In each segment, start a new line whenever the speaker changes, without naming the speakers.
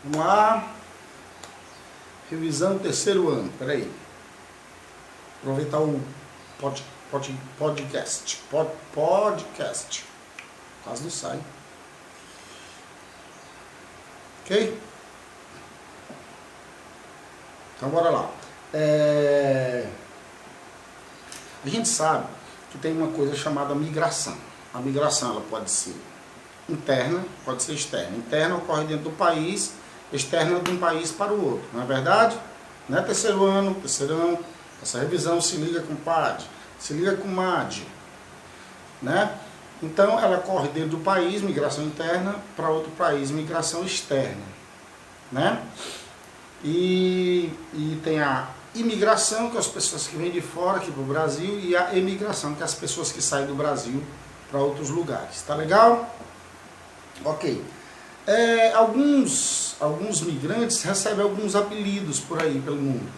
Vamos lá. Revisão terceiro ano. Peraí. Aproveitar o podcast. Podcast. Quase não sai. Ok? Então bora lá. A gente sabe que tem uma coisa chamada migração. A migração ela pode ser interna, pode ser externa. Interna ocorre dentro do país, externa de um país para o outro. Não é verdade? Não é terceirão. Essa revisão se liga com PAD, se liga com MAD. Né? Então ela ocorre dentro do país, migração interna, para outro país, migração externa. Né? E tem a imigração, que é as pessoas que vêm de fora aqui para o Brasil, e a emigração, que é as pessoas que saem do Brasil para outros lugares. Tá legal? Ok. Alguns migrantes recebem alguns apelidos por aí pelo mundo.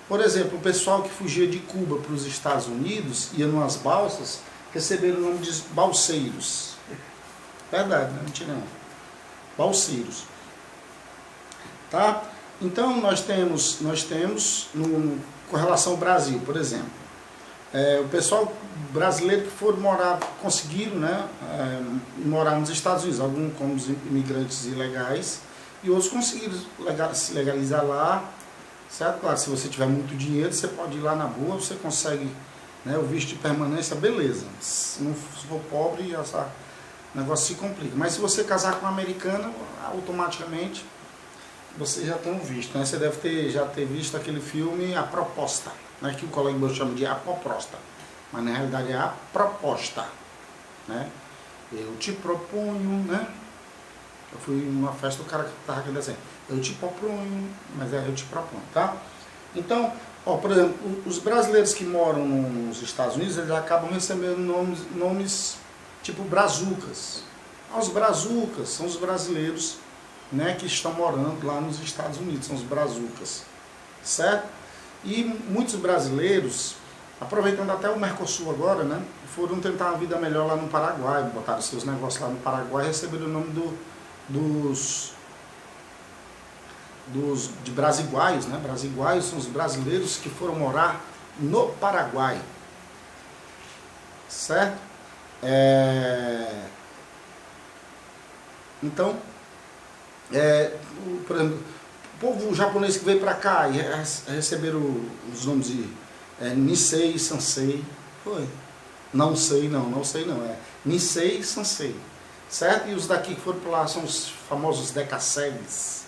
Por exemplo, o pessoal que fugia de Cuba para os Estados Unidos, ia numas balsas, receberam o nome de balseiros. Verdade, né? Não tinha não. Balseiros. Tá? Então nós temos com relação ao Brasil, por exemplo, o pessoal brasileiro que foram morar, conseguiram, né, morar nos Estados Unidos, alguns como os imigrantes ilegais, e outros conseguiram se legalizar lá, certo? Claro, se você tiver muito dinheiro, você pode ir lá na boa, você consegue, né, o visto de permanência, beleza. Se não for pobre, o negócio se complica. Mas se você casar com uma americana, automaticamente você já tem um visto, né? Você deve já ter visto aquele filme A Proposta, né? Que o colega meu chama de Apoprosta, mas na realidade é A Proposta, né? Eu te proponho, né? Eu fui numa festa, o cara que estava aqui assim, eu te proponho, mas eu te proponho, tá? Então, por exemplo, os brasileiros que moram nos Estados Unidos, eles acabam recebendo nomes tipo brazucas. Os brazucas são os brasileiros, né, que estão morando lá nos Estados Unidos, são os brazucas, certo? E muitos brasileiros, aproveitando até o Mercosul agora, né, foram tentar uma vida melhor lá no Paraguai, botaram seus negócios lá no Paraguai e receberam o nome de brasiguaios, né? Brasiguaios são os brasileiros que foram morar no Paraguai, certo? Então, por exemplo, o povo japonês que veio para cá e receberam os nomes de Nisei, Sansei, foi? Não sei não, Nisei, Sansei, certo? E os daqui que foram para lá são os famosos Decacegues,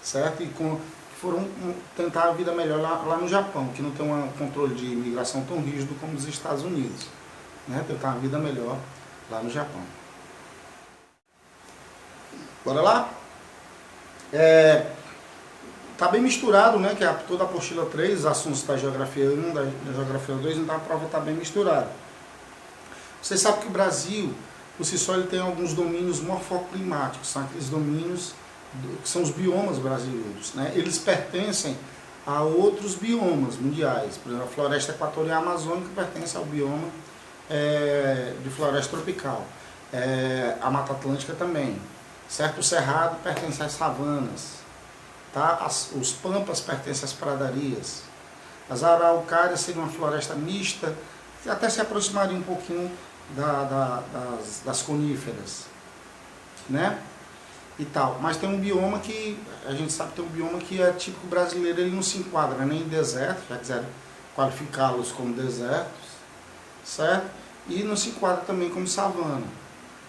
certo? E foram tentar a vida melhor lá no Japão, que não tem um controle de imigração tão rígido como os Estados Unidos, né? Tentar uma vida melhor lá no Japão. Bora lá? Tá bem misturado, né? Que toda a apostila 3, os assuntos da geografia 1, da geografia 2, então a prova está bem misturada. Vocês sabem que o Brasil, por si só, ele tem alguns domínios morfoclimáticos, são aqueles domínios que são os biomas brasileiros, né? Eles pertencem a outros biomas mundiais. Por exemplo, a floresta equatorial amazônica pertence ao bioma de floresta tropical. A Mata Atlântica também. Certo? O Cerrado pertence às savanas, tá? Os pampas pertencem às pradarias. As araucárias seriam uma floresta mista, que até se aproximaria um pouquinho das coníferas, né? E tal. Mas tem um bioma que, a gente sabe que tem um bioma que é típico brasileiro, ele não se enquadra nem em deserto, já quiseram qualificá-los como desertos, certo? E não se enquadra também como savana,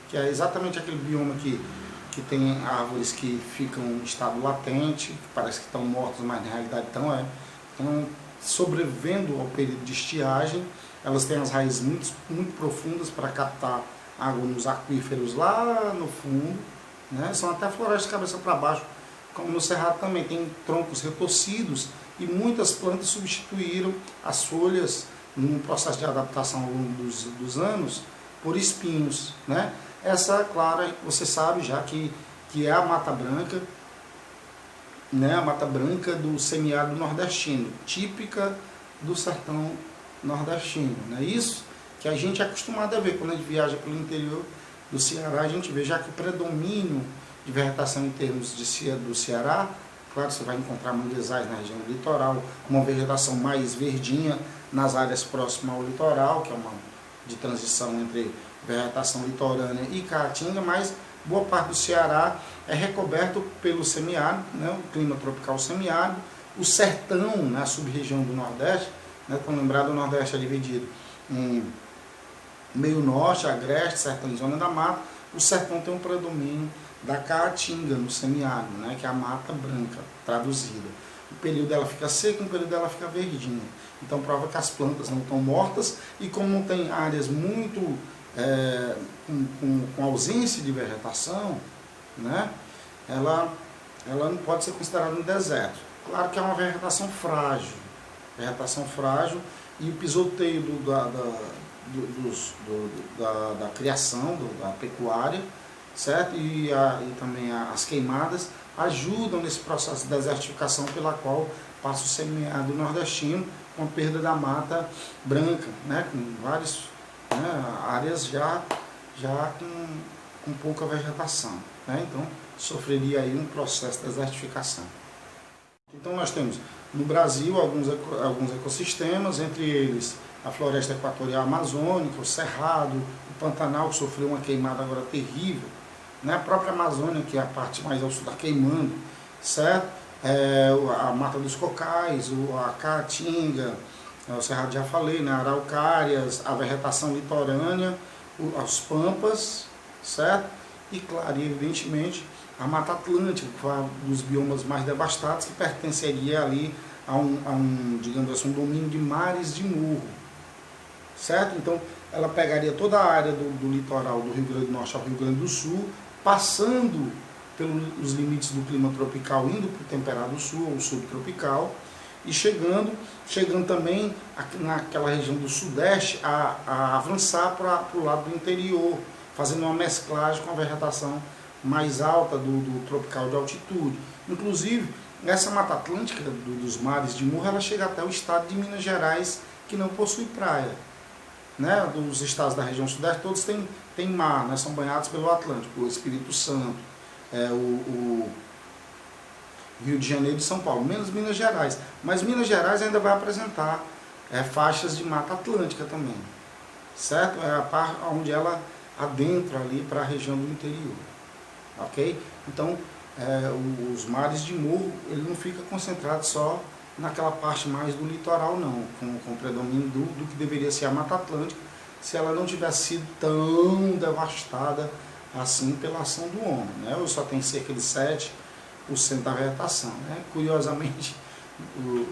que é exatamente aquele bioma que tem árvores que ficam em estado latente, que parece que estão mortas, mas na realidade estão sobrevivendo ao período de estiagem. Elas têm as raízes muito profundas para captar água nos aquíferos lá no fundo, né? São até florestas de cabeça para baixo, como no Cerrado também, tem troncos retorcidos e muitas plantas substituíram as folhas num processo de adaptação ao longo dos anos por espinhos, né? Essa, claro, você sabe já que é a Mata Branca, né? A Mata Branca do semiárido nordestino, típica do sertão nordestino, não é isso? Que a gente é acostumado a ver quando a gente viaja pelo interior do Ceará, a gente vê já que o predomínio de vegetação em termos do Ceará. Claro, você vai encontrar manguezais na região do litoral, uma vegetação mais verdinha nas áreas próximas ao litoral, que é uma de transição entre vegetação litorânea e caatinga, mas boa parte do Ceará é recoberto pelo semiárido, né, o clima tropical semiárido. O sertão, na sub-região do Nordeste, né, como lembrado, o Nordeste é dividido em meio norte, agreste, sertão e zona da mata. O sertão tem um predomínio da caatinga no semiárido, né, que é a mata branca, traduzida. O período dela fica seco, o período dela fica verdinha. Então prova que as plantas não estão mortas, e como não tem áreas muito com ausência de vegetação, né, ela não pode ser considerada um deserto. Claro que é uma vegetação frágil, e o pisoteio da criação, da pecuária, certo? E também as queimadas ajudam nesse processo de desertificação pela qual passa o semiárido nordestino, com a perda da mata branca, né? Com várias áreas já com pouca vegetação, né? Então sofreria aí um processo de desertificação. Então nós temos no Brasil alguns ecossistemas, entre eles a floresta equatorial amazônica, o cerrado, o Pantanal, que sofreu uma queimada agora terrível, né? A própria Amazônia, que é a parte mais ao sul, está queimando, certo? A Mata dos Cocais, a Caatinga, o Cerrado já falei, né? Araucárias, a vegetação litorânea, as pampas, certo? E claro, e evidentemente a Mata Atlântica, que foi um dos biomas mais devastados, que pertenceria ali a digamos assim, um domínio de mares de morro, certo? Então ela pegaria toda a área do litoral do Rio Grande do Norte ao Rio Grande do Sul, passando pelos limites do clima tropical, indo para o temperado sul ou subtropical, e chegando também naquela região do sudeste a avançar para o lado do interior, fazendo uma mesclagem com a vegetação mais alta do tropical de altitude. Inclusive, essa Mata Atlântica dos mares de morro, ela chega até o estado de Minas Gerais, que não possui praia, né? Os estados da região sudeste todos têm mar, né? São banhados pelo Atlântico, o Espírito Santo, o Rio de Janeiro e São Paulo, menos Minas Gerais. Mas Minas Gerais ainda vai apresentar faixas de Mata Atlântica também, certo? É a parte onde ela adentra ali para a região do interior, ok? Então, os mares de morro, ele não fica concentrado só naquela parte mais do litoral, não, com predomínio do que deveria ser a Mata Atlântica, se ela não tivesse sido tão devastada assim pela ação do homem, né? Só tem cerca de 7% da vegetação, né? Curiosamente, o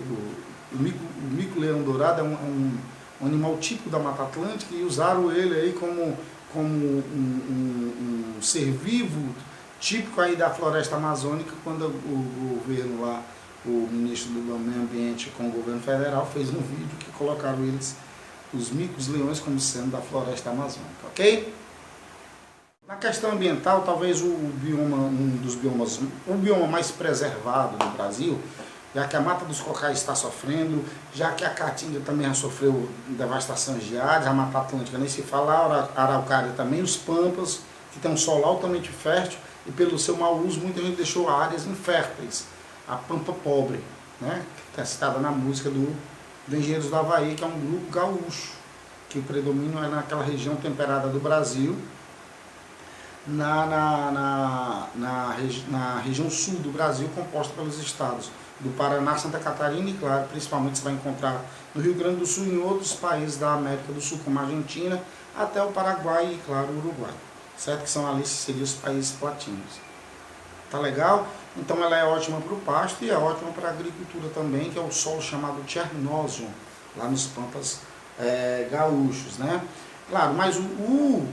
mico-leão dourado é um animal típico da Mata Atlântica, e usaram ele aí como um ser vivo típico aí da floresta amazônica, quando o governo lá, o ministro do Meio Ambiente com o governo federal, fez um vídeo que colocaram os micos-leões como sendo da floresta amazônica, ok? Na questão ambiental, talvez o bioma mais preservado do Brasil, já que a Mata dos Cocais está sofrendo, já que a Caatinga também já sofreu devastações de áreas, a Mata Atlântica nem se fala, a Araucária também, os Pampas, que tem um solo altamente fértil, e pelo seu mau uso muita gente deixou áreas inférteis. A Pampa Pobre, né, que está citada na música do Engenheiros do Havaí, que é um grupo gaúcho, que o predomínio é naquela região temperada do Brasil, na região sul do Brasil, composta pelos estados do Paraná, Santa Catarina e, claro, principalmente você vai encontrar no Rio Grande do Sul e em outros países da América do Sul, como a Argentina, até o Paraguai e, claro, o Uruguai, certo? Que são ali, seriam os países platinos. Tá legal? Então ela é ótima para o pasto e é ótima para a agricultura também, que é o solo chamado Chernósium, lá nos Pampas gaúchos, né? Claro, mas o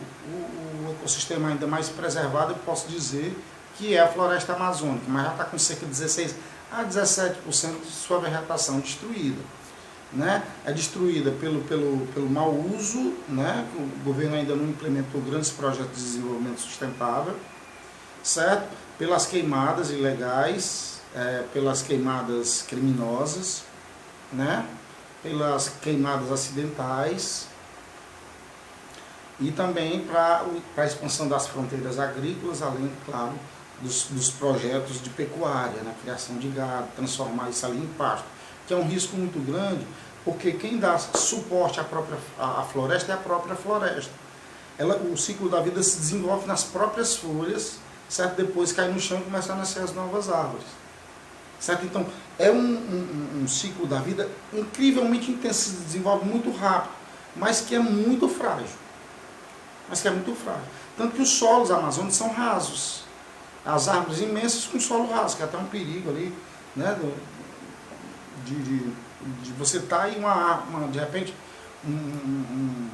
ecossistema ainda mais preservado, eu posso dizer que é a floresta amazônica, mas já está com cerca de 16 a 17% de sua vegetação destruída, né? É destruída pelo mau uso, né? O governo ainda não implementou grandes projetos de desenvolvimento sustentável, certo? Pelas queimadas ilegais, pelas queimadas criminosas, né? Pelas queimadas acidentais, e também para a expansão das fronteiras agrícolas, além, claro, dos projetos de pecuária, né? Criação de gado, transformar isso ali em pasto, que é um risco muito grande, porque quem dá suporte à floresta é a própria floresta. O ciclo da vida se desenvolve nas próprias folhas, certo? Depois cai no chão e começa a nascer as novas árvores. Certo? Então, é um ciclo da vida incrivelmente intenso, se desenvolve muito rápido, mas que é muito frágil. Tanto que os solos amazônicos são rasos. As árvores imensas com solo raso, que é até um perigo ali, né? De você estar e de repente um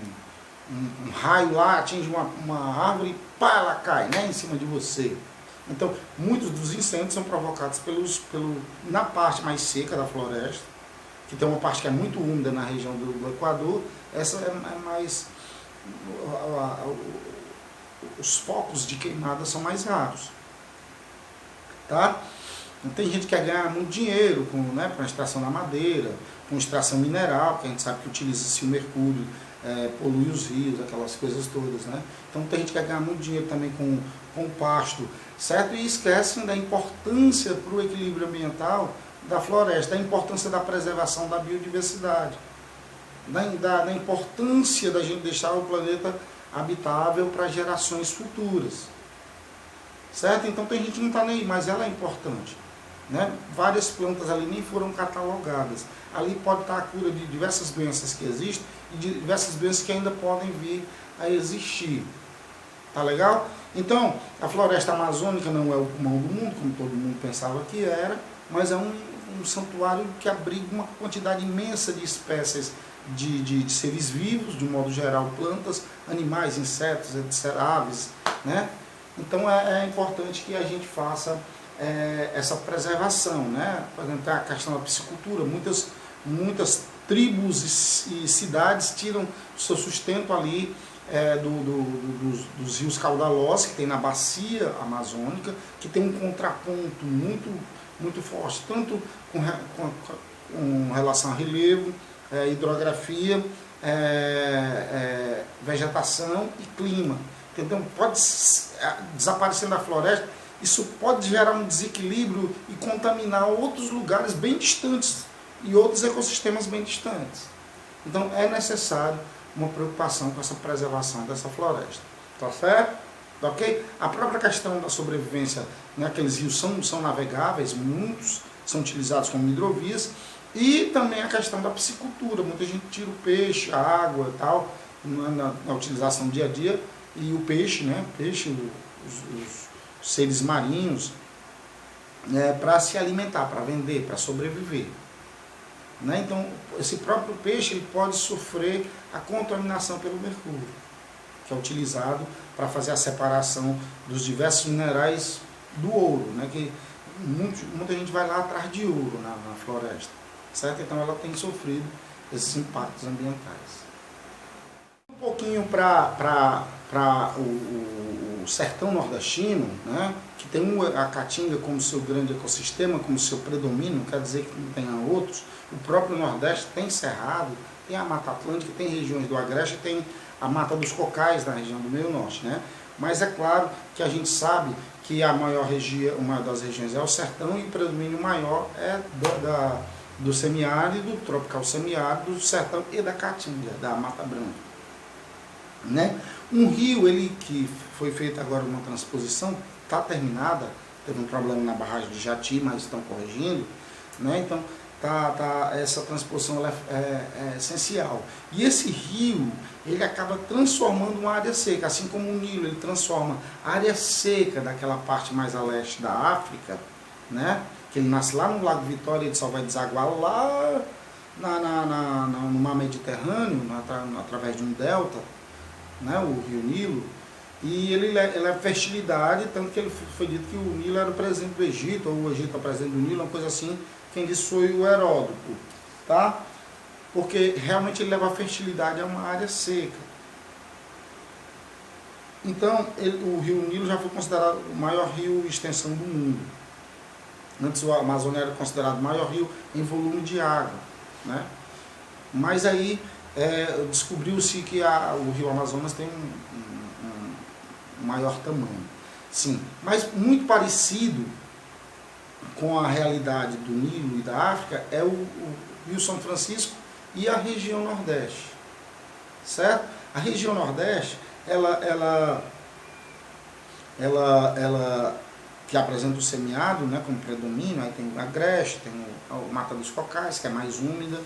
raio lá atinge uma árvore e pá, ela cai, né, em cima de você. Então, muitos dos incêndios são provocados na parte mais seca da floresta, que tem uma parte que é muito úmida na região do Equador. Essa é mais... os focos de queimada são mais raros. Tá? Então, tem gente que quer ganhar muito dinheiro com a extração da madeira, com extração mineral, que a gente sabe que utiliza-se o mercúrio, polui os rios, aquelas coisas todas, né? Então tem gente que quer ganhar muito dinheiro também com o pasto, certo? E esquecem da importância para o equilíbrio ambiental da floresta, da importância da preservação da biodiversidade, da importância da gente deixar o planeta habitável para gerações futuras, certo? Então tem gente que não está nem aí, mas ela é importante, né? Várias plantas ali nem foram catalogadas. Ali pode estar a cura de diversas doenças que existem e de diversas doenças que ainda podem vir a existir. Tá legal? Então, a floresta amazônica não é o pulmão do mundo, como todo mundo pensava que era, mas é um santuário que abriga uma quantidade imensa de espécies de seres vivos, de um modo geral, plantas, animais, insetos, etc., aves, né? Então é importante que a gente faça essa preservação, né? Por exemplo, a questão da piscicultura, muitas tribos e cidades tiram seu sustento ali dos rios caudalosos que tem na bacia amazônica, que tem um contraponto muito forte, tanto com relação a relevo, hidrografia, vegetação e clima. Então, pode desaparecer da floresta, isso pode gerar um desequilíbrio e contaminar outros lugares bem distantes e outros ecossistemas bem distantes. Então é necessário uma preocupação com essa preservação dessa floresta. Tá certo? Tá ok? A própria questão da sobrevivência, né, aqueles rios são navegáveis, muitos são utilizados como hidrovias, e também a questão da piscicultura. Muita gente tira o peixe, a água e tal, na utilização dia a dia, e o peixe, né, os seres marinhos, para se alimentar, para vender, para sobreviver. Né? Então, esse próprio peixe ele pode sofrer a contaminação pelo mercúrio, que é utilizado para fazer a separação dos diversos minerais do ouro, né? Que muita gente vai lá atrás de ouro na floresta, certo? Então ela tem sofrido esses impactos ambientais. Um pouquinho para o sertão nordestino, né? Que tem a Caatinga como seu grande ecossistema, como seu predomínio, não quer dizer que não tenha outros. O próprio Nordeste tem cerrado, tem a Mata Atlântica, tem regiões do Agreste, tem a Mata dos Cocais na região do meio norte, né? Mas é claro que a gente sabe que uma das regiões é o sertão, e o predomínio maior é do semiárido, tropical semiárido, do sertão e da Caatinga, da Mata Branca, né? Um rio, ele que foi feita agora uma transposição, está terminada, teve um problema na barragem de Jati, mas estão corrigindo, né? Então essa transposição ela é essencial. E esse rio, ele acaba transformando uma área seca, assim como o Nilo, ele transforma a área seca daquela parte mais a leste da África, né? Que ele nasce lá no Lago Vitória, ele só vai desaguar lá no mar Mediterrâneo, através de um delta, né? O rio Nilo. E ele é fertilidade, tanto que ele foi dito que o Nilo era o presente do Egito, ou o Egito é o presente do Nilo, uma coisa assim. Quem disse foi o Heródoto, tá? Porque realmente ele leva a fertilidade a uma área seca. Então, o rio Nilo já foi considerado o maior rio em extensão do mundo. Antes o Amazônia era considerado o maior rio em volume de água, né? Mas aí descobriu-se que o rio Amazonas tem um maior tamanho, Sim, mas muito parecido com a realidade do Nilo e da África é o Rio São Francisco e a região Nordeste, certo? A região Nordeste, ela que apresenta o semiárido, né, como predomínio, aí tem o agreste, tem a Mata dos Cocais, que é mais úmida,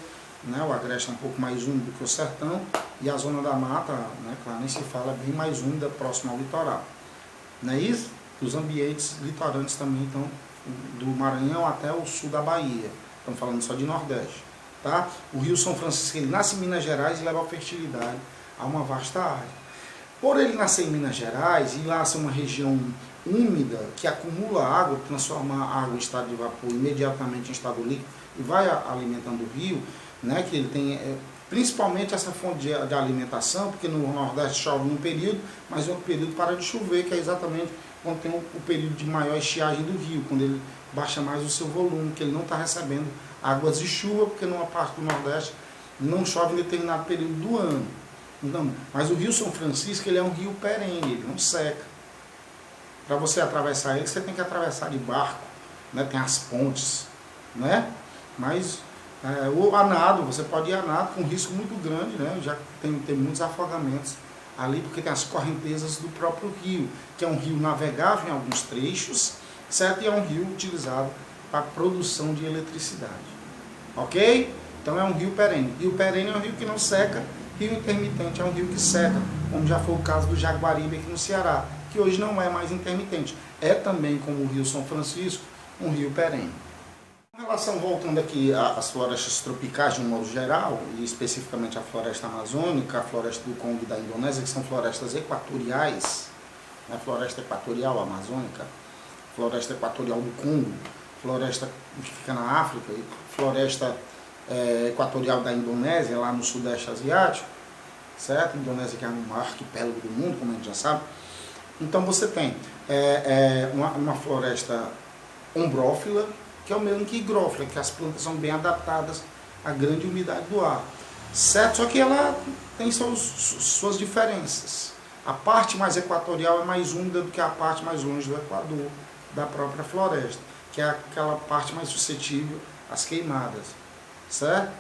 né, o agreste é um pouco mais úmido que o sertão, e a zona da mata, né, claro, nem se fala, é bem mais úmida, próxima ao litoral. Não é isso? Os ambientes litorâneos também estão do Maranhão até o sul da Bahia. Estamos falando só de Nordeste. Tá? O Rio São Francisco, ele nasce em Minas Gerais e leva a fertilidade a uma vasta área. Por ele nascer em Minas Gerais e lá ser uma região úmida, que acumula água, transforma a água em estado de vapor imediatamente em estado líquido e vai alimentando o rio, né, que ele tem principalmente essa fonte de alimentação, porque no Nordeste chove num período, mas em outro período para de chover, que é exatamente quando tem o período de maior estiagem do rio, quando ele baixa mais o seu volume, que ele não está recebendo águas de chuva, porque numa parte do Nordeste não chove em determinado período do ano. Então, mas o Rio São Francisco, ele é um rio perene, ele não seca. Para você atravessar ele, você tem que atravessar de barco, né? Tem as pontes, né? Mas o a nado, você pode ir a nado com risco muito grande, né? Já tem muitos afogamentos ali, porque tem as correntezas do próprio rio, que é um rio navegável em alguns trechos, certo? E é um rio utilizado para produção de eletricidade. Ok? Então é um rio perene. Rio perene é um rio que não seca, rio intermitente é um rio que seca, como já foi o caso do Jaguaribe aqui no Ceará, que hoje não é mais intermitente. É também, como o Rio São Francisco, um rio perene. Em relação, voltando aqui às florestas tropicais de um modo geral, e especificamente a floresta amazônica, a floresta do Congo e da Indonésia, que são florestas equatoriais, a floresta equatorial amazônica, floresta equatorial do Congo, floresta que fica na África, e floresta equatorial da Indonésia, lá no Sudeste Asiático, certo? Indonésia que é um arquipélago do mundo, como a gente já sabe. Então você tem uma floresta ombrófila, que é o mesmo que higrófila, que as plantas são bem adaptadas à grande umidade do ar, certo? Só que ela tem suas diferenças. A parte mais equatorial é mais úmida do que a parte mais longe do Equador, da própria floresta, que é aquela parte mais suscetível às queimadas, certo?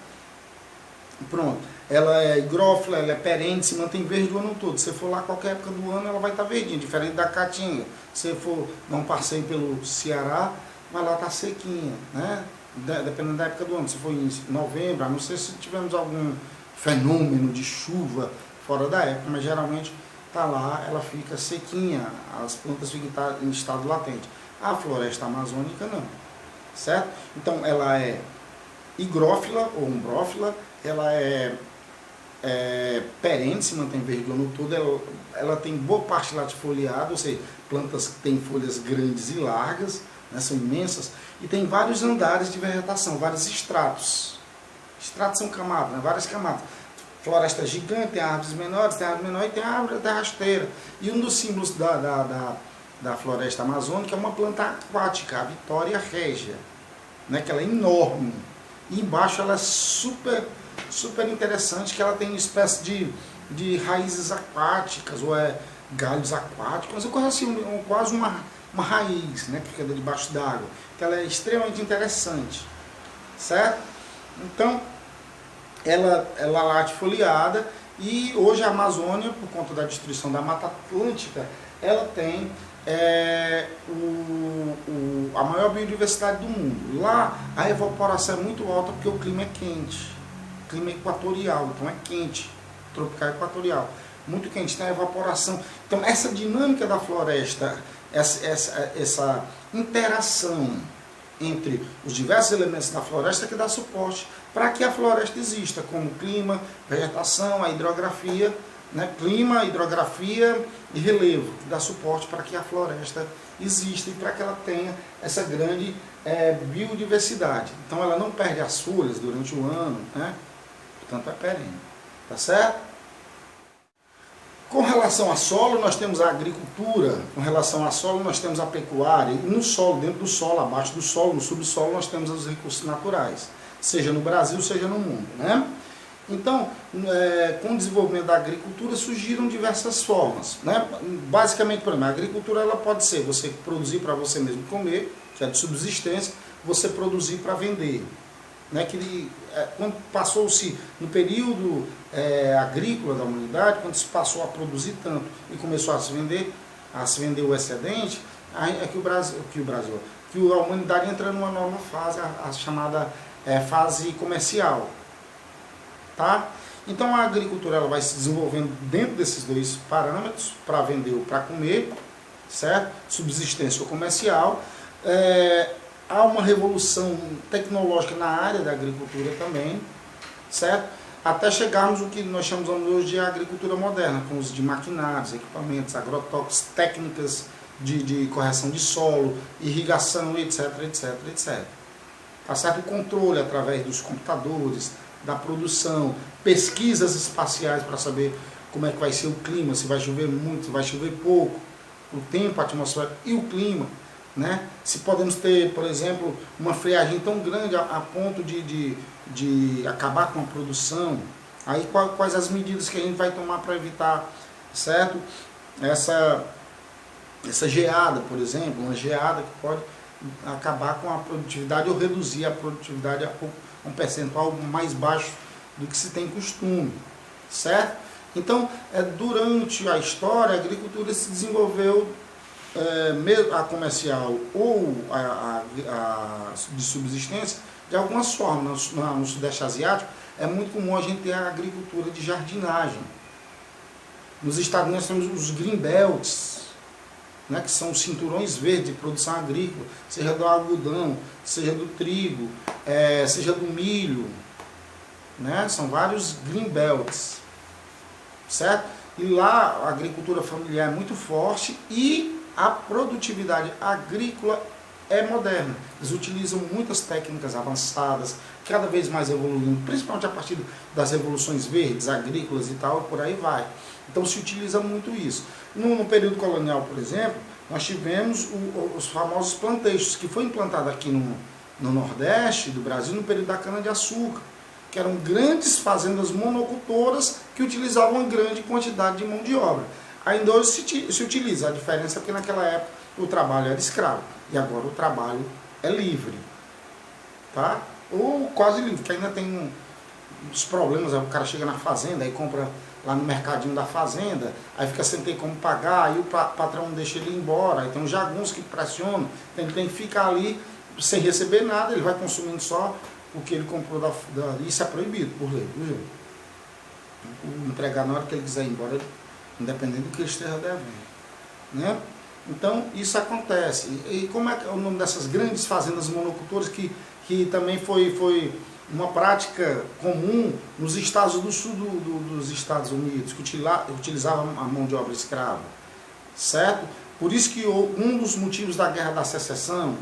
Pronto, ela é higrófila, ela é perene, se mantém verde o ano todo. Se você for lá qualquer época do ano, ela vai estar verdinha, diferente da caatinga. Se você for dar um passeio pelo Ceará, vai lá estar sequinha, né? Dependendo da época do ano. Se for em novembro, a não ser se tivermos algum fenômeno de chuva fora da época, mas geralmente está lá, ela fica sequinha, as plantas ficam em estado latente. A floresta amazônica não, certo? Então ela é higrófila ou umbrófila, ela é perene, se mantém verde o ano todo, ela tem boa parte latifoliada, ou seja, plantas que têm folhas grandes e largas, né, são imensas, e tem vários andares de vegetação, vários estratos. Estratos são camadas, né, várias camadas. Floresta gigante, tem árvores menores, tem árvore menor e tem árvore da rasteira. E um dos símbolos da floresta amazônica é uma planta aquática, a Vitória regia, né, que ela é enorme. E embaixo ela é super interessante, que ela tem uma espécie de raízes aquáticas, ou galhos aquáticos, uma coisa assim, quase uma raiz, né, que fica debaixo d'água, que ela é extremamente interessante, certo? Então, ela é latifoliada, e hoje a Amazônia, por conta da destruição da Mata Atlântica, ela tem a maior biodiversidade do mundo. Lá a evaporação é muito alta porque o clima é quente, o clima é equatorial, então é quente, tropical equatorial, muito quente, tem a evaporação. Então essa dinâmica da floresta, essa interação entre os diversos elementos da floresta que dá suporte para que a floresta exista, como clima, vegetação, a hidrografia, né? Clima, hidrografia e relevo, que dá suporte para que a floresta exista e para que ela tenha essa grande biodiversidade. Então ela não perde as folhas durante o ano, né? Portanto é perene, tá certo? Com relação a solo, nós temos a agricultura, com relação a solo, nós temos a pecuária, e no solo, dentro do solo, abaixo do solo, no subsolo, nós temos os recursos naturais, seja no Brasil, seja no mundo, né? Então, com o desenvolvimento da agricultura surgiram diversas formas, né? Basicamente, por exemplo, a agricultura ela pode ser você produzir para você mesmo comer, que é de subsistência, você produzir para vender, né? Quando passou-se no período agrícola da humanidade, quando se passou a produzir tanto e começou a se vender o excedente, aí é que a humanidade entra numa nova fase, a chamada fase comercial. Tá? Então a agricultura ela vai se desenvolvendo dentro desses dois parâmetros, para vender ou para comer, certo? Subsistência ou comercial. Há uma revolução tecnológica na área da agricultura também, certo? Até chegarmos ao que nós chamamos hoje de agricultura moderna, com uso de maquinários, equipamentos, agrotóxicos, técnicas de correção de solo, irrigação, etc, etc, etc. Tá certo? O controle através dos computadores, da produção, pesquisas espaciais para saber como é que vai ser o clima, se vai chover muito, se vai chover pouco, o tempo, a atmosfera e o clima, né? Se podemos ter, por exemplo, uma friagem tão grande a ponto de acabar com a produção, aí quais as medidas que a gente vai tomar para evitar, certo? Essa geada, por exemplo, uma geada que pode acabar com a produtividade ou reduzir a produtividade a um percentual mais baixo do que se tem costume, certo? Então, durante a história, a agricultura se desenvolveu, a comercial ou a de subsistência, de algumas formas. No Sudeste Asiático, é muito comum a gente ter a agricultura de jardinagem. Nos Estados Unidos temos os green belts, né, que são os cinturões verdes de produção agrícola, seja do algodão, seja do trigo, seja do milho, né, são vários green belts, certo? E lá a agricultura familiar é muito forte e a produtividade agrícola é moderna. Eles utilizam muitas técnicas avançadas, cada vez mais evoluindo, principalmente a partir das revoluções verdes, agrícolas e tal, por aí vai. Então se utiliza muito isso. No período colonial, por exemplo, nós tivemos os famosos plantations, que foi implantado aqui no Nordeste do Brasil no período da cana-de-açúcar, que eram grandes fazendas monocultoras que utilizavam uma grande quantidade de mão de obra. Ainda hoje se utiliza, a diferença é que naquela época o trabalho era escravo e agora o trabalho é livre, tá? Ou quase livre, que ainda tem uns problemas, o cara chega na fazenda e compra lá no mercadinho da fazenda, aí fica sem ter como pagar, aí o patrão não deixa ele ir embora, aí tem uns jagunços que pressionam, ele tem que ficar ali sem receber nada, ele vai consumindo só o que ele comprou isso é proibido por lei, viu? O empregado, na hora que ele quiser ir embora, independente do que ele esteja devendo, né? Então isso acontece. E como é o nome dessas grandes fazendas monocultoras que também foi uma prática comum nos estados do sul dos Estados Unidos, que utilizavam a mão de obra escrava, certo? Por isso que um dos motivos da Guerra da Secessão,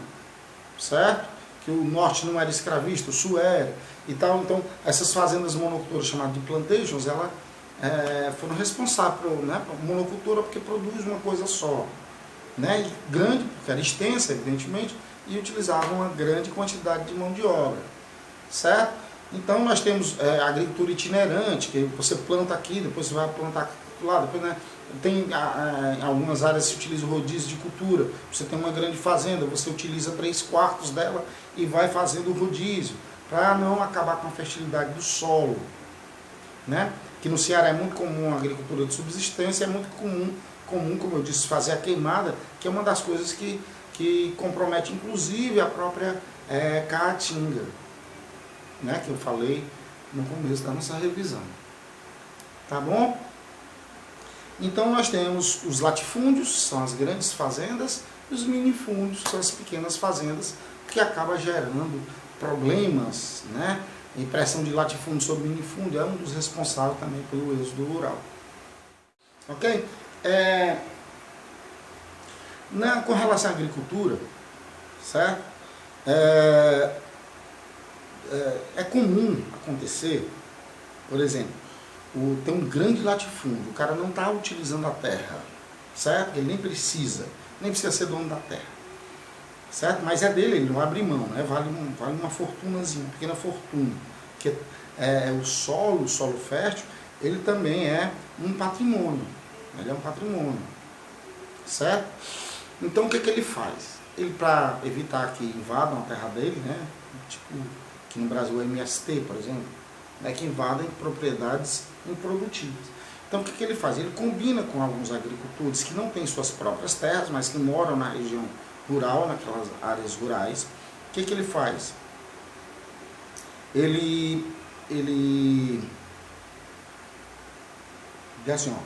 certo? Que o norte não era escravista, o sul era, e tal. Então essas fazendas monocultoras chamadas de plantations, elas foram responsáveis por monocultura porque produz uma coisa só, né? E grande, porque era extensa, evidentemente, e utilizavam uma grande quantidade de mão de obra, certo? Então nós temos a agricultura itinerante, que você planta aqui, depois você vai plantar lá, depois, né? Tem em algumas áreas se utiliza o rodízio de cultura, você tem uma grande fazenda, você utiliza 3/4 dela e vai fazendo o rodízio, para não acabar com a fertilidade do solo, né? Que no Ceará é muito comum a agricultura de subsistência, é muito comum, como eu disse, fazer a queimada, que é uma das coisas que compromete inclusive a própria caatinga, né? Que eu falei no começo da nossa revisão. Tá bom? Então nós temos os latifúndios, são as grandes fazendas, e os minifúndios, são as pequenas fazendas, que acaba gerando problemas, né? A impressão de latifúndio sobre minifúndio é um dos responsáveis também pelo êxodo rural. Ok? Com relação à agricultura, certo? É comum acontecer, por exemplo, tem um grande latifúndio, o cara não está utilizando a terra, certo? Ele nem precisa ser dono da terra, certo? Mas é dele, ele não abre mão, né? Vale uma fortunazinha, uma pequena fortuna, que o solo fértil, ele também é um patrimônio. Ele é um patrimônio, certo? Então o que ele faz? Ele, para evitar que invadam a terra dele, né? Tipo, aqui no Brasil o MST, por exemplo, que invadem propriedades improdutivas. Então o que ele faz? Ele combina com alguns agricultores que não têm suas próprias terras, mas que moram na região rural, naquelas áreas rurais. O que ele faz? Ele diz assim, ó,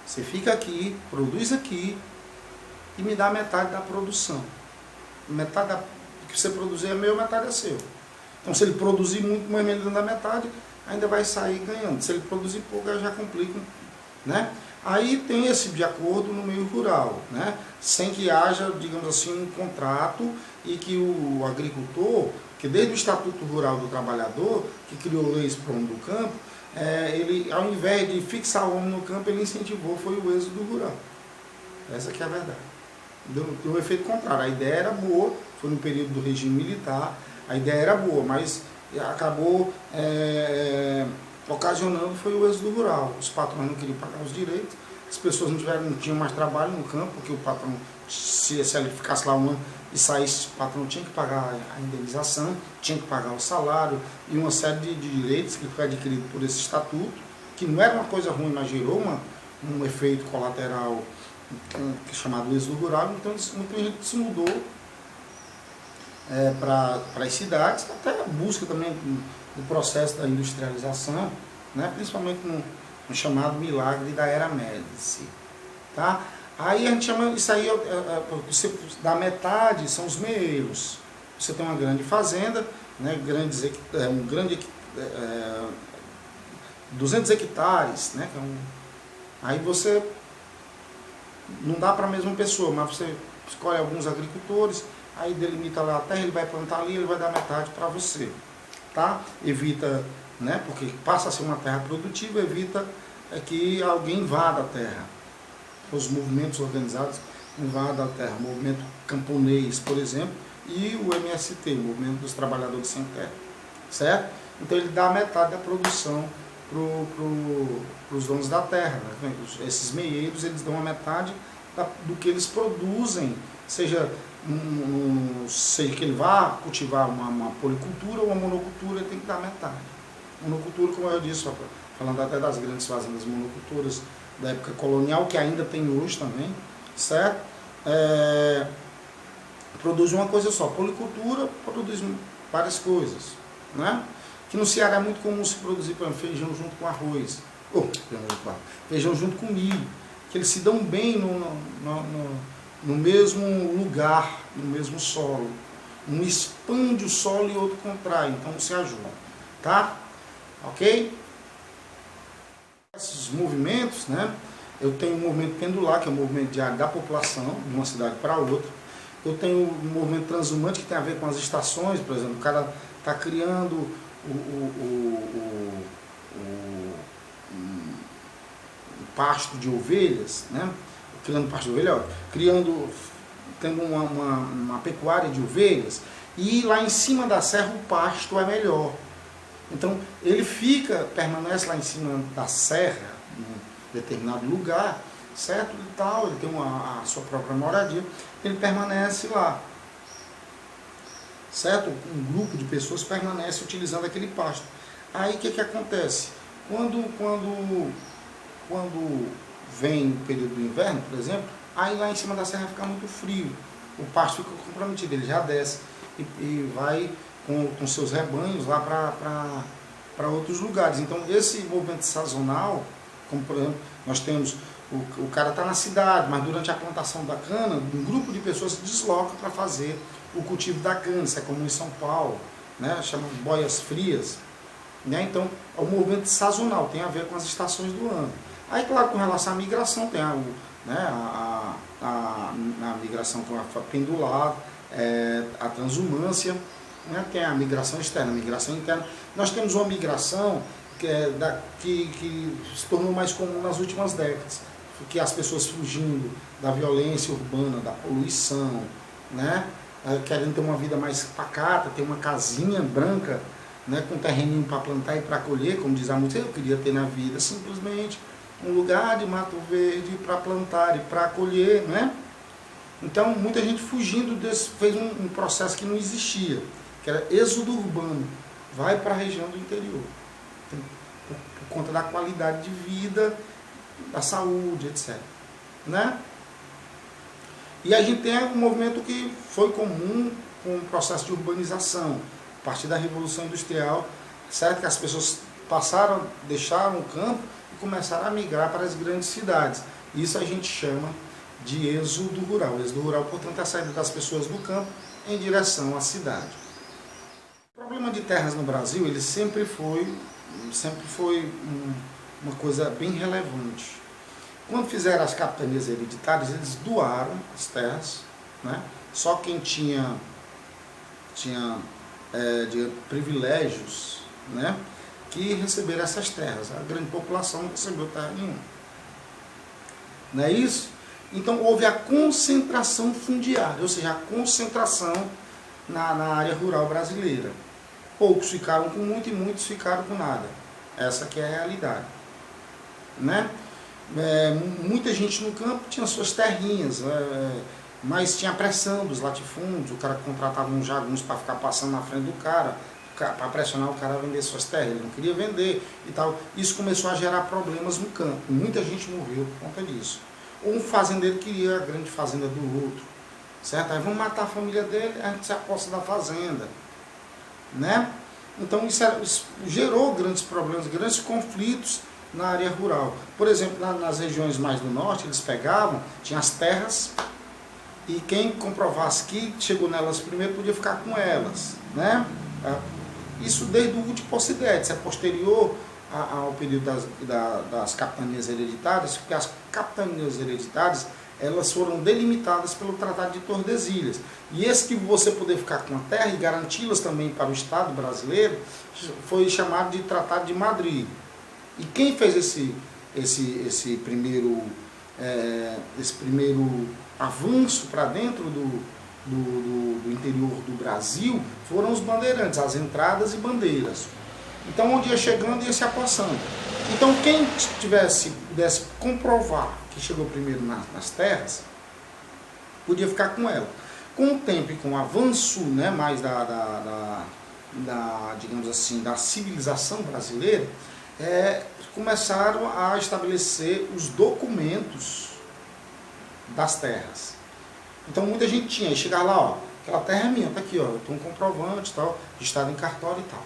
você fica aqui, produz aqui e me dá metade da produção. Metade do que você produzir é meu, metade é seu. Então se ele produzir muito, mais menos da metade, ainda vai sair ganhando. Se ele produzir pouco, aí já complica, né? Aí tem esse de acordo no meio rural, né? Sem que haja, digamos assim, um contrato e que o agricultor, que desde o Estatuto Rural do Trabalhador, que criou leis para o homem do campo, ele, ao invés de fixar o homem no campo, ele incentivou, foi o êxodo rural. Essa que é a verdade. Deu um efeito contrário. A ideia era boa, foi no período do regime militar, a ideia era boa, mas acabou ocasionando foi o êxodo rural. Os patrões não queriam pagar os direitos, as pessoas não tinham mais trabalho no campo, porque o patrão, se ele ficasse lá um ano e saísse, o patrão tinha que pagar a indenização, tinha que pagar o salário e uma série de direitos que foi adquirido por esse estatuto, que não era uma coisa ruim, mas gerou um efeito colateral chamado êxodo rural. Então muita gente se mudou para as cidades, até a busca também do processo da industrialização, né, principalmente no chamado milagre da era Médici. Tá? Aí a gente chama isso aí, você dá metade, são os meeiros. Você tem uma grande fazenda, né, 200 hectares, né, aí você não dá para a mesma pessoa, mas você escolhe alguns agricultores, aí delimita lá a terra, ele vai plantar ali, ele vai dar metade para você, tá? Evita, né, porque passa a ser uma terra produtiva, evita que alguém invada a terra. Os movimentos organizados invadam a terra, o movimento camponês, por exemplo, e o MST, o Movimento dos Trabalhadores Sem Terra, certo? Então ele dá metade da produção para os donos da terra, né? Esses meeiros, eles dão a metade do que eles produzem, seja que ele vá cultivar uma policultura ou uma monocultura, ele tem que dar metade. Monocultura, como eu disse, falando até das grandes fazendas monoculturas da época colonial, que ainda tem hoje também, certo? Produz uma coisa só. Policultura produz várias coisas, né? Que no Ceará é muito comum se produzir, por exemplo, feijão junto com arroz, feijão junto com milho, que eles se dão bem no mesmo lugar, no mesmo solo. Um expande o solo e outro contrai, então se ajuda, tá? Ok? Esses movimentos, né? Eu tenho um movimento pendular, que é o movimento diário da população, de uma cidade para outra. Eu tenho um movimento transhumante, que tem a ver com as estações, por exemplo, o cara está criando o pasto de ovelhas, né? Criando pasto de ovelha, tendo uma pecuária de ovelhas, e lá em cima da serra o pasto é melhor. Então ele permanece lá em cima da serra, em determinado lugar, certo? E tal, ele tem a sua própria moradia, ele permanece lá, certo? Um grupo de pessoas permanece utilizando aquele pasto. Aí o que acontece? Quando vem o período do inverno, por exemplo, aí lá em cima da serra fica muito frio, o pasto fica comprometido, ele já desce e vai com seus rebanhos lá para outros lugares. Então esse movimento sazonal, como por exemplo, nós temos, o cara está na cidade, mas durante a plantação da cana, um grupo de pessoas se desloca para fazer o cultivo da cana, isso é comum em São Paulo, né? Chama de boias frias, né? Então é um movimento sazonal, tem a ver com as estações do ano. Aí claro, com relação à migração, tem a migração com a pendular, a transumância, né? Tem a migração externa, a migração interna. Nós temos uma migração que se tornou mais comum nas últimas décadas, que as pessoas fugindo da violência urbana, da poluição, né? Querendo ter uma vida mais pacata, ter uma casinha branca, né, com terreninho para plantar e para colher, como diz a música, eu queria ter na vida simplesmente um lugar de mato verde para plantar e para colher, né? Então, muita gente fugindo desse, fez um processo que não existia, que era êxodo urbano, vai para a região do interior, por conta da qualidade de vida, da saúde, etc. Né? E a gente tem um movimento que foi comum com o processo de urbanização, a partir da Revolução Industrial, certo? Que as pessoas deixaram o campo e começaram a migrar para as grandes cidades. Isso a gente chama de êxodo rural. O êxodo rural, portanto, é a saída das pessoas do campo em direção à cidade. O problema de terras no Brasil, ele sempre foi uma coisa bem relevante. Quando fizeram as capitanias hereditárias, eles doaram as terras, né? Só quem tinha privilégios, né, que receberam essas terras. A grande população não recebeu terra nenhuma. Não é isso? Então houve a concentração fundiária, ou seja, a concentração na área rural brasileira. Poucos ficaram com muito e muitos ficaram com nada. Essa que é a realidade. Né? Muita gente no campo tinha suas terrinhas, mas tinha pressão dos latifúndios, o cara contratava uns jagunços para ficar passando na frente do cara, para pressionar o cara a vender suas terras, ele não queria vender e tal. Isso começou a gerar problemas no campo, muita gente morreu por conta disso. Ou um fazendeiro queria a grande fazenda do outro, certo? Aí vamos matar a família dele, a gente se aposta da fazenda, né? Então isso gerou grandes problemas, grandes conflitos na área rural. Por exemplo, nas regiões mais do norte, eles pegavam, tinha as terras, e quem comprovasse que chegou nelas primeiro podia ficar com elas, né? Isso desde o último Posidétes, é posterior ao período das capitanias hereditárias, porque as capitanias hereditárias elas foram delimitadas pelo Tratado de Tordesilhas. E esse que você poder ficar com a terra e garanti-las também para o Estado brasileiro foi chamado de Tratado de Madrid. E quem fez esse primeiro avanço para dentro do interior do Brasil foram os bandeirantes, as entradas e bandeiras. Então, onde ia chegando, ia se apossando. Então, quem pudesse comprovar que chegou primeiro nas terras, podia ficar com ela. Com o tempo e com o avanço, né, mais digamos assim, da civilização brasileira, começaram a estabelecer os documentos das terras. Então, muita gente tinha, e chegar lá, ó, aquela terra é minha, tá aqui, ó, eu tenho um comprovante, tal, registrado em cartório e tal.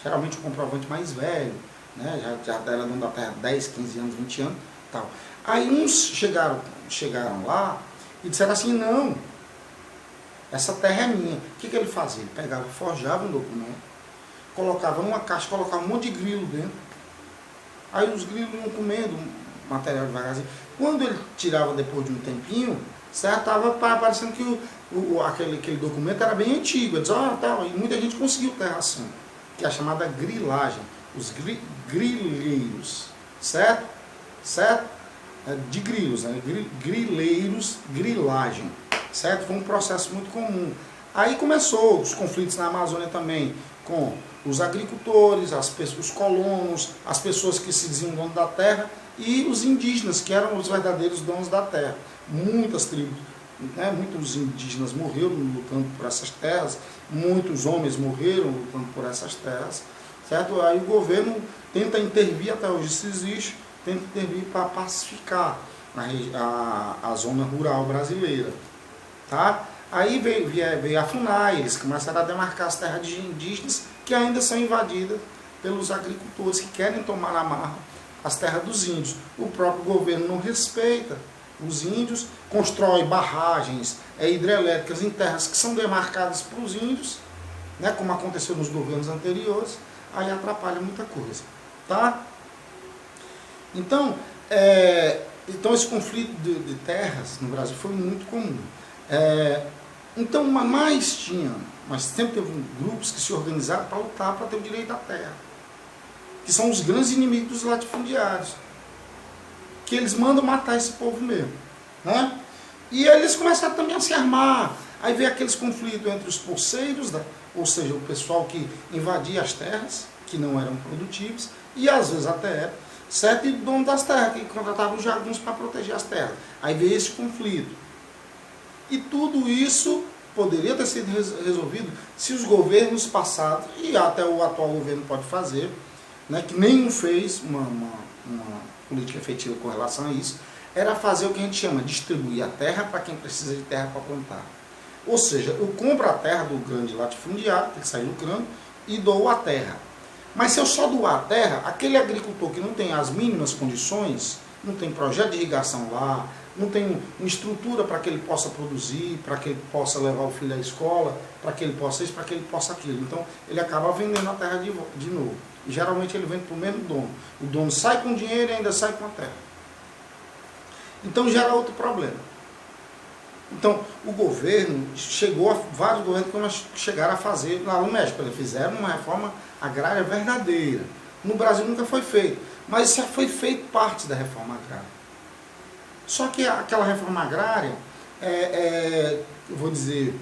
Geralmente o comprovante mais velho, né, já dela não da terra 10, 15 anos, 20 anos, tal. Aí uns chegaram lá e disseram assim, não, essa terra é minha. O que ele fazia? Ele pegava, forjava um documento, colocava numa caixa, colocava um monte de grilo dentro. Aí os grilos iam comendo o material devagarzinho. Quando ele tirava depois de um tempinho, certo? Estava parecendo que aquele documento era bem antigo. Ele dizia, tal. E muita gente conseguiu terra assim, que é a chamada grilagem, os grileiros, certo? Certo? De grilos, né? Grileiros, grilagem, certo? Foi um processo muito comum. Aí começou os conflitos na Amazônia também, com os agricultores, os colonos, as pessoas que se diziam donos da terra e os indígenas, que eram os verdadeiros donos da terra. Muitas tribos, né, muitos indígenas morreram lutando por essas terras, muitos homens morreram lutando por essas terras, certo? Aí o governo tenta intervir, até hoje isso existe, tenta intervir para pacificar a zona rural brasileira, tá? Aí veio a FUNAI, eles começaram a demarcar as terras de indígenas que ainda são invadidas pelos agricultores que querem tomar na marra as terras dos índios. O próprio governo não respeita os índios, constrói barragens hidrelétricas em terras que são demarcadas para os índios, né, como aconteceu nos governos anteriores, aí atrapalha muita coisa. Tá? Então esse conflito de terras no Brasil foi muito comum. Mas sempre teve grupos que se organizaram para lutar para ter o direito à terra, que são os grandes inimigos dos latifundiários, que eles mandam matar esse povo mesmo, né? E eles começaram também a se armar, Aí veio aqueles conflitos entre os poceiros, ou seja, o pessoal que invadia as terras, que não eram produtivos, e às vezes até certo, e o dono das terras, que contratava os jagunços para proteger as terras. Aí veio esse conflito. E tudo isso poderia ter sido resolvido se os governos passados, e até o atual governo pode fazer, né, que nenhum fez uma política efetiva com relação a isso, era fazer o que a gente chama de distribuir a terra para quem precisa de terra para plantar. Ou seja, eu compro a terra do grande latifundiário, que sai lucrando, e dou a terra. Mas se eu só doar a terra, aquele agricultor que não tem as mínimas condições, não tem projeto de irrigação lá, não tem uma estrutura para que ele possa produzir, para que ele possa levar o filho à escola, para que ele possa isso, para que ele possa aquilo. Então, ele acaba vendendo a terra de novo. E geralmente ele vende para o mesmo dono. O dono sai com dinheiro e ainda sai com a terra. Então, gera outro problema. Então, o governo chegou a vários governos que chegaram a fazer lá no México. Eles fizeram uma reforma agrária verdadeira. No Brasil nunca foi feito. Mas já foi feito parte da reforma agrária. Só que aquela reforma agrária eu vou dizer,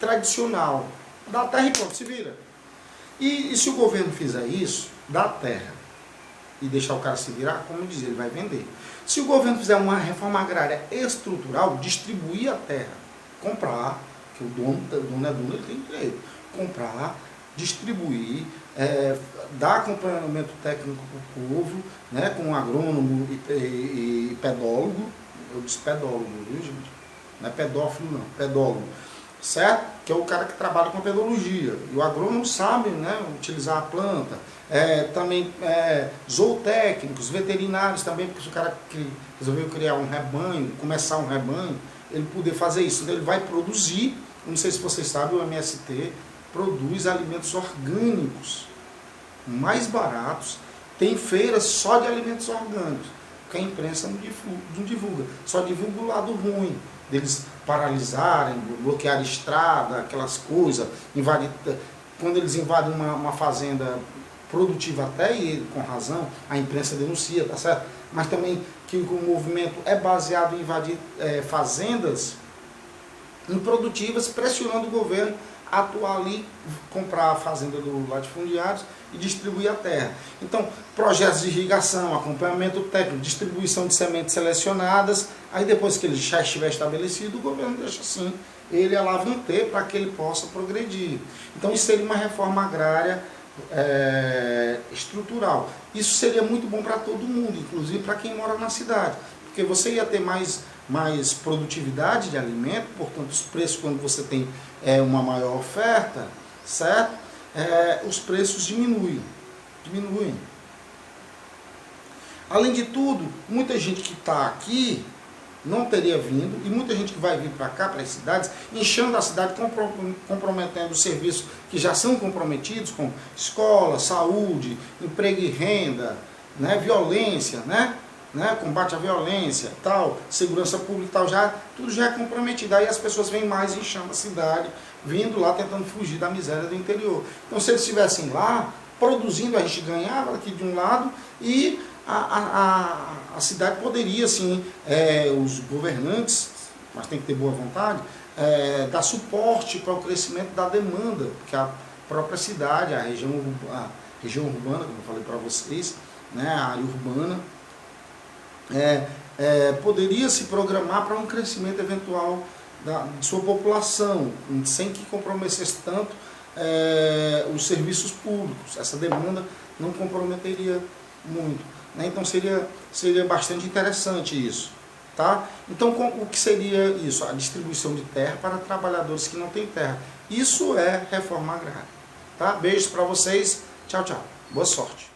tradicional. Dá terra e pronto, se vira. E se o governo fizer isso, dá terra e deixar o cara se virar, como eu dizia, ele vai vender. Se o governo fizer uma reforma agrária estrutural, distribuir a terra, comprar, que o dono é dono, ele tem direito, comprar, distribuir, dar acompanhamento técnico para o povo, né, com agrônomo e pedólogo, eu disse pedólogo, viu, gente? Não é pedófilo não, pedólogo, certo? Que é o cara que trabalha com pedologia, e o agrônomo sabe, né, utilizar a planta, também zootécnicos, veterinários também, porque se o cara resolveu criar um rebanho, começar um rebanho, ele poder fazer isso, então ele vai produzir, não sei se vocês sabem, o MST produz alimentos orgânicos, mais baratos, tem feiras só de alimentos orgânicos, que a imprensa não divulga, só divulga o lado ruim, deles paralisarem, bloquear estrada, aquelas coisas, invadir, quando eles invadem uma fazenda produtiva até, e com razão, a imprensa denuncia, tá certo? Mas também que o movimento é baseado em invadir fazendas improdutivas, pressionando o governo a atuar ali, comprar a fazenda do latifundiários e distribuir a terra. Então, projetos de irrigação, acompanhamento técnico, distribuição de sementes selecionadas, aí depois que ele já estiver estabelecido, o governo deixa assim, ele alavancar para que ele possa progredir. Então, isso seria uma reforma agrária estrutural. Isso seria muito bom para todo mundo, inclusive para quem mora na cidade, porque você ia ter mais produtividade de alimento, portanto os preços, quando você tem uma maior oferta, certo? Os preços diminuem. Além de tudo, muita gente que está aqui não teria vindo, e muita gente que vai vir para cá, para as cidades, inchando a cidade, comprometendo os serviços que já são comprometidos, como escola, saúde, emprego e renda, né, violência, né, combate à violência, tal, segurança pública, tal, tudo já é comprometido. Aí as pessoas vêm mais inchando a cidade, vindo lá tentando fugir da miséria do interior. Então, se eles estivessem lá, produzindo, a gente ganhava aqui de um lado, e a cidade poderia, sim, os governantes, mas tem que ter boa vontade, dar suporte para o crescimento da demanda, porque a própria cidade, a região urbana, como eu falei para vocês, né, a área urbana, poderia se programar para um crescimento eventual de sua população, sem que comprometesse tanto os serviços públicos. Essa demanda não comprometeria muito, né? Então seria bastante interessante isso. Tá? Então, o que seria isso? A distribuição de terra para trabalhadores que não têm terra. Isso é reforma agrária. Tá? Beijos para vocês. Tchau, tchau. Boa sorte.